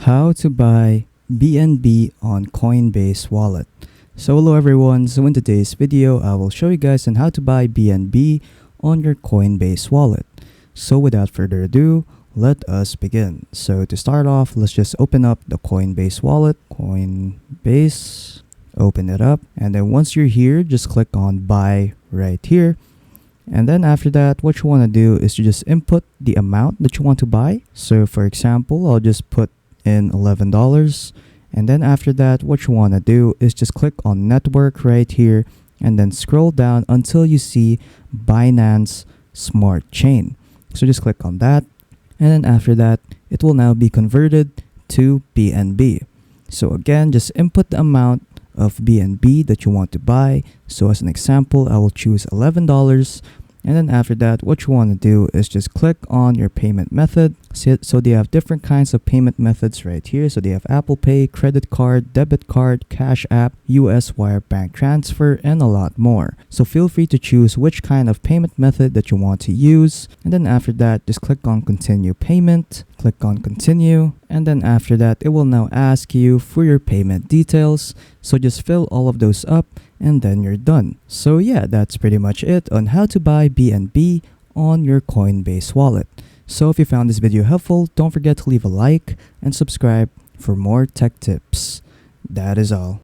How to buy BNB on Coinbase Wallet. So hello everyone, so in today's video I will show you guys on how to buy BNB on your Coinbase wallet. So without further ado, let us begin. So to start off, let's just open up the Coinbase wallet. Coinbase, open it up, and then once you're here, just click on buy right here. And then after that, what you want to do is to just input the amount that you want to buy. So for example, I'll just put in $11, and then after that, what you want to do is just click on network right here and then scroll down until you see Binance Smart Chain. So just click on that, and then after that, it will now be converted to BNB. So again, just input the amount of BNB that you want to buy. So as an example, I will choose $11. And then after that, what you want to do is just click on your payment method. So they have different kinds of payment methods right here. So they have Apple Pay, credit card, debit card, Cash App, US Wire bank transfer, and a lot more. So feel free to choose which kind of payment method that you want to use. And then after that, just click on continue payment, click on continue. And then after that, it will now ask you for your payment details. So just fill all of those up and then you're done. So yeah, that's pretty much it on how to buy BNB on your Coinbase wallet. So if you found this video helpful, don't forget to leave a like and subscribe for more tech tips. That is all.